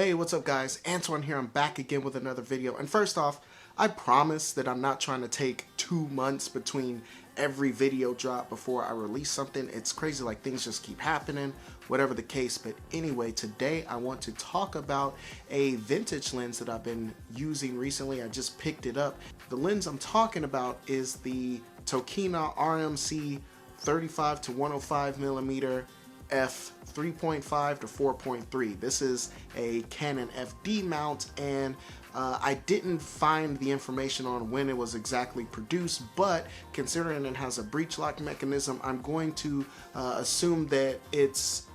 Hey, what's up guys? Antoine here. I'm back again with another video. And first off, I promise that I'm not trying to take 2 months between every video drop before I release something. It's crazy, like things just keep happening, whatever the case. But anyway, today I want to talk about a vintage lens that I've been using recently. I just picked it up. The lens I'm talking about is the Tokina RMC 35 to 105 millimeter f 3.5 to 4.3. This is a Canon FD mount, and I didn't find the information on when it was exactly produced, but considering it has a breech lock mechanism, I'm going to assume that it's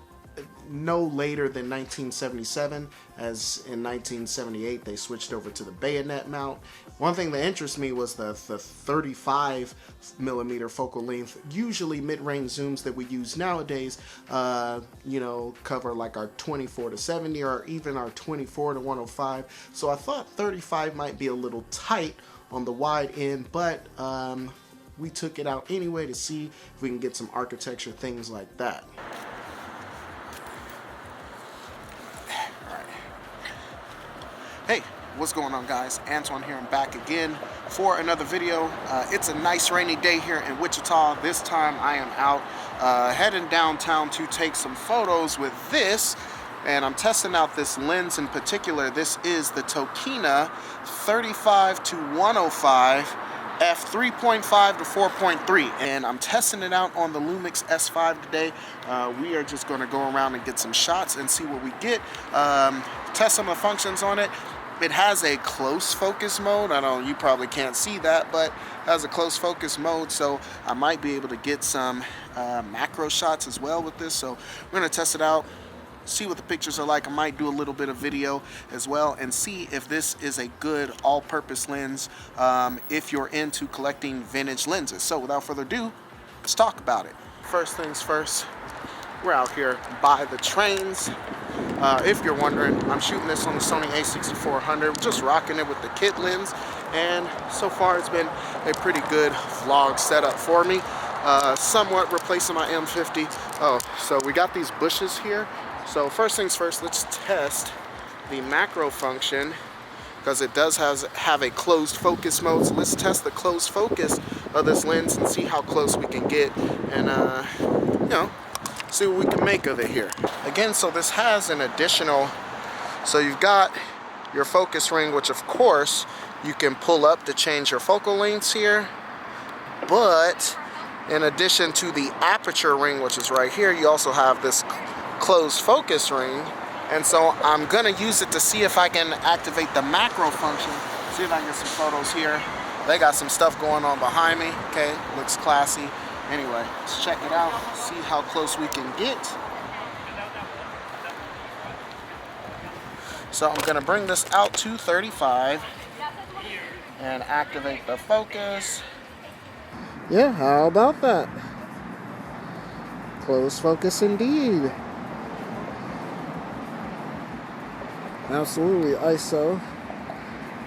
no later than 1977, as in 1978 they switched over to the bayonet mount. One thing that interests me was the 35 millimeter focal length. Usually mid-range zooms that we use nowadays cover like our 24 to 70 or even our 24 to 105. So I thought 35 might be a little tight on the wide end, but we took it out anyway to see if we can get some architecture, things like that. Hey, what's going on guys? Antoine here. I'm back again for another video. It's a nice rainy day here in Wichita. This time I am out heading downtown to take some photos with this, and I'm testing out this lens in particular. This is the Tokina 35 to 105 f 3.5 to 4.3, and I'm testing it out on the Lumix S5 today. We are just going to go around and get some shots and see what we get. Test some of the functions on it. It has a close focus mode. I know you probably can't see that, but it has a close focus mode, so I might be able to get some macro shots as well with this. So we're going to test it out, see what the pictures are like. I might do a little bit of video as well and see if this is a good all-purpose lens if you're into collecting vintage lenses. So without further ado, let's talk about it. First things first, we're out here by the trains. If you're wondering, I'm shooting this on the Sony a6400, just rocking it with the kit lens, and so far it's been a pretty good vlog setup for me. Somewhat replacing my M50. Oh, so we got these bushes here. So first things first, let's test the macro function, because it does have a closed focus mode. So let's test the closed focus of this lens and see how close we can get, and see what we can make of it here. Again, so this has an additional, so you've got your focus ring, which of course you can pull up to change your focal lengths here, but in addition to the aperture ring, which is right here, you also have this closed focus ring. And so I'm gonna use it to see if I can activate the macro function, see if I can get some photos here. They got some stuff going on behind me. Okay, looks classy. Anyway, let's check it out, see how close we can get. So I'm gonna bring this out to 35 and activate the focus. Yeah, how about that? Close focus indeed. Absolutely, ISO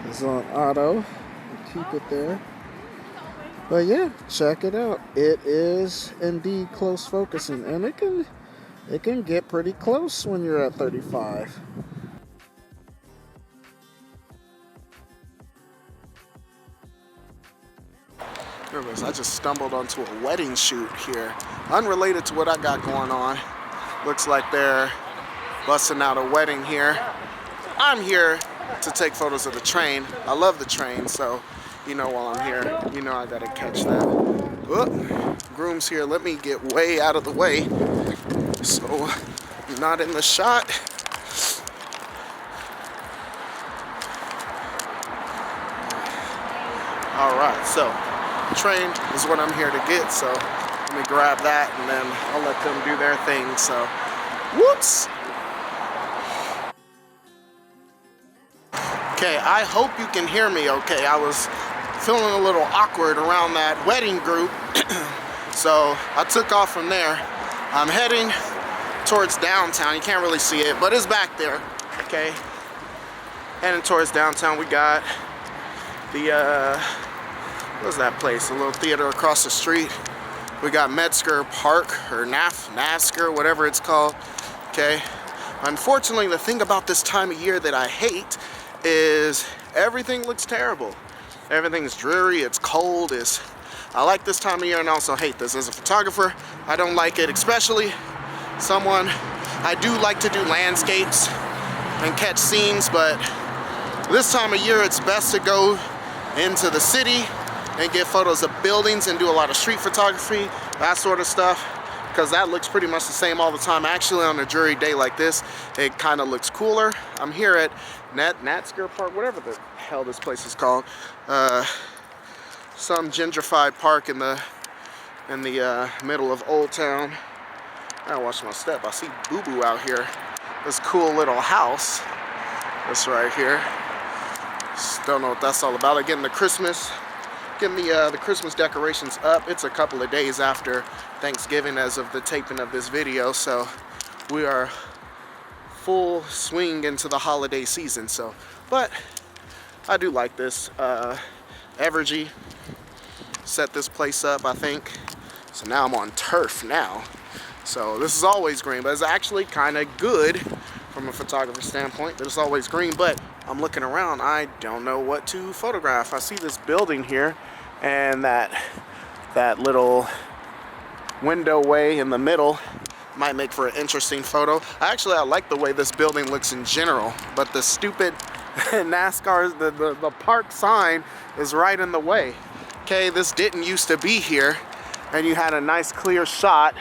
is on auto. Keep it there. But yeah, check it out. It is indeed close focusing, and it can get pretty close when you're at 35. There it is. I just stumbled onto a wedding shoot here, unrelated to what I got going on. Looks like they're busting out a wedding here. I'm here to take photos of the train. I love the train, so while I'm here, I gotta catch that. Oh, groom's here. Let me get way out of the way so I'm not in the shot. Alright, so train is what I'm here to get, so let me grab that and then I'll let them do their thing. So whoops. Okay, I hope you can hear me okay. I was feeling a little awkward around that wedding group, so I took off from there. I'm heading towards downtown. You can't really see it, but it's back there. Okay, heading towards downtown. We got the what's that place? A little theater across the street. We got Metzger Park, or NASCAR, whatever it's called. Okay, Unfortunately, the thing about this time of year that I hate is everything looks terrible. Everything's dreary, it's cold, I like this time of year and also hate this. As a photographer, I don't like it, especially I do like to do landscapes and catch scenes, but this time of year it's best to go into the city and get photos of buildings and do a lot of street photography, that sort of stuff, because that looks pretty much the same all the time. Actually, on a dreary day like this, it kind of looks cooler. I'm here at Natsker Park, whatever the hell this place is called. Some gentrified park in the middle of Old Town. I gotta watch my step. I see Boo Boo out here. This cool little house. This right here. Just don't know what that's all about. Getting the Christmas decorations up. It's a couple of days after Thanksgiving as of the taping of this video, so we are full swing into the holiday season. So, but I do like this. Evergy set this place up, I think. So now I'm on turf now. So this is always green, but it's actually kind of good from a photographer standpoint that it's always green. But I'm looking around, I don't know what to photograph. I see this building here and that little window way in the middle might make for an interesting photo. I like the way this building looks in general, but the stupid NASCAR's the park sign is right in the way. Okay, this didn't used to be here, and you had a nice clear shot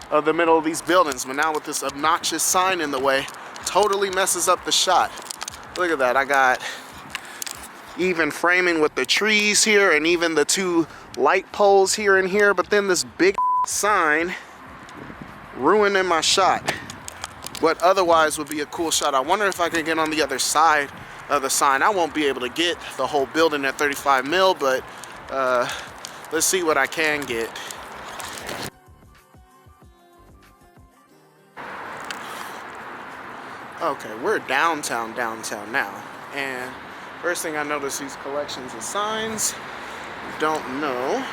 of the middle of these buildings, but now with this obnoxious sign in the way, totally messes up the shot. Look at that. I got even framing with the trees here and even the two light poles here and here, but then this big sign ruining my shot. What otherwise would be a cool shot. I wonder if I can get on the other side of the sign. I won't be able to get the whole building at 35 mil, but let's see what I can get. Okay, we're downtown now, and first thing I notice, these collections of signs. Don't know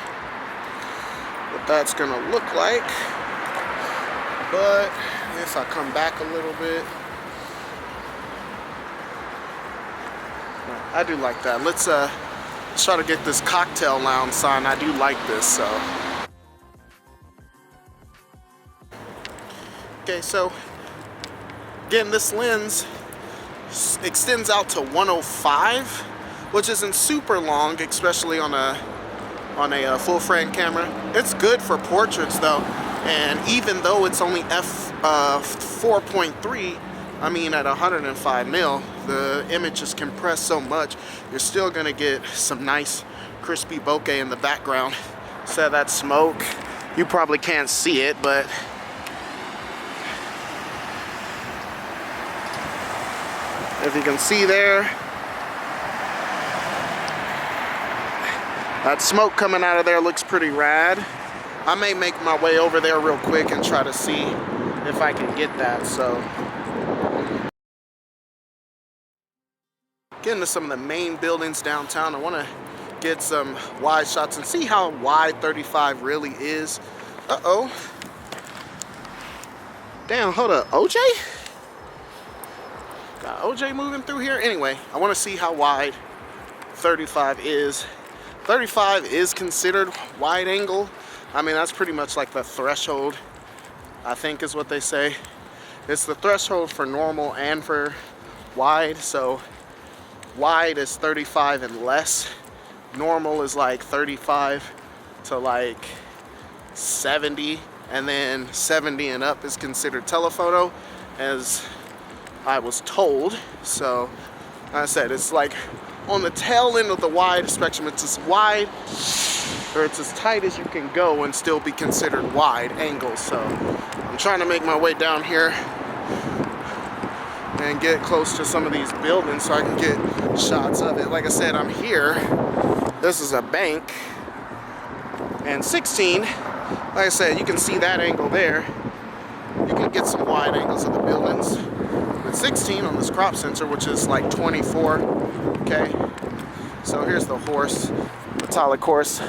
what that's gonna look like, but if I come back a little bit, I do like that. Let's try to get this cocktail lounge sign. I do like this. So okay, so again, this lens extends out to 105, which isn't super long, especially on a full frame camera. It's good for portraits though, and even though it's only f4.3, I mean at 105 mil, the image is compressed so much, you're still gonna get some nice crispy bokeh in the background. So that smoke, you probably can't see it, but if you can see there, that smoke coming out of there looks pretty rad. I may make my way over there real quick and try to see if I can get that. So getting to some of the main buildings downtown, I want to get some wide shots and see how wide 35 really is. Uh-oh. Damn, hold up, OJ? Got OJ moving through here? Anyway, I want to see how wide 35 is. 35 is considered wide angle. I mean, that's pretty much like the threshold, I think is what they say. It's the threshold for normal and for wide. So wide is 35 and less. Normal is like 35 to like 70, and then 70 and up is considered telephoto, as I was told. So like I said, it's like on the tail end of the wide spectrum. It's as wide, or it's as tight as you can go and still be considered wide angle. So I'm trying to make my way down here and get close to some of these buildings so I can get shots of it. Like I said, I'm here. This is a bank. And 16, like I said, you can see that angle there. You can get some wide angles of the buildings. But 16 on this crop sensor, which is like 24, okay? So here's the horse, metallic horse.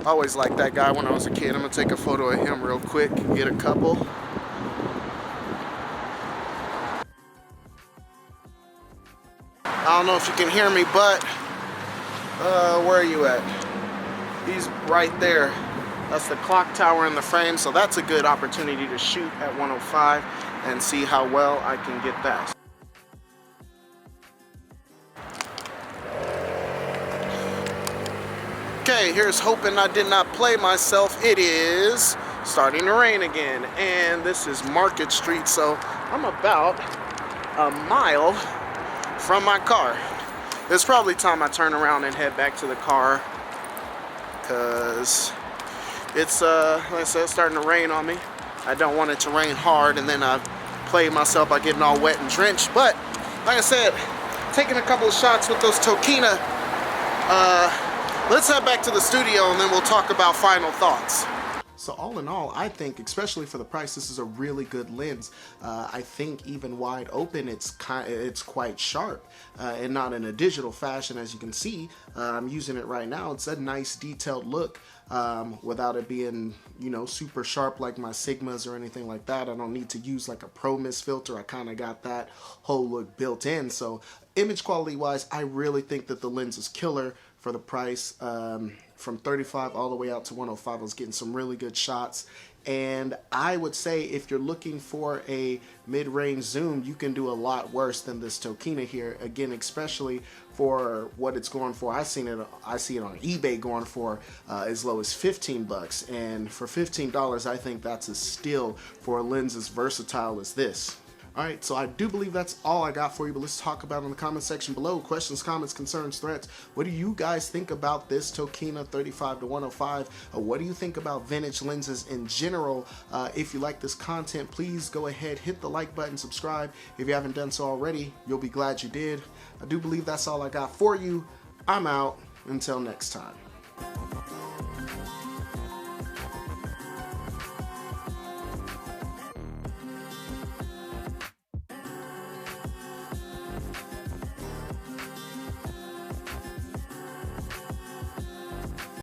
Always liked that guy when I was a kid. I'm gonna take a photo of him real quick, get a couple. I don't know if you can hear me, but where are you at? He's right there. That's the clock tower in the frame, so that's a good opportunity to shoot at 105 and see how well I can get that. Okay, here's hoping I did not play myself. It is starting to rain again, and this is Market Street, so I'm about a mile from my car. It's probably time I turn around and head back to the car, because it's like I said, starting to rain on me. I don't want it to rain hard and then I play myself by getting all wet and drenched. But like I said, taking a couple of shots with those Tokina. Let's head back to the studio and then we'll talk about final thoughts. So all in all, I think, especially for the price, this is a really good lens. I think even wide open, it's quite sharp, and not in a digital fashion. As you can see, I'm using it right now. It's a nice detailed look without it being, you know, super sharp like my Sigmas or anything like that. I don't need to use like a Pro Mist filter. I kind of got that whole look built in. So image quality wise, I really think that the lens is killer for the price. From 35 all the way out to 105, I was getting some really good shots. And I would say if you're looking for a mid-range zoom, you can do a lot worse than this Tokina here. Again, especially for what it's going for. I see it on eBay going for as low as 15 bucks. And for $15, I think that's a steal for a lens as versatile as this. Alright, so I do believe that's all I got for you, but let's talk about it in the comment section below. Questions, comments, concerns, threats. What do you guys think about this Tokina 35 to 105? What do you think about vintage lenses in general? If you like this content, please go ahead, hit the like button, subscribe. If you haven't done so already, you'll be glad you did. I do believe that's all I got for you. I'm out. Until next time.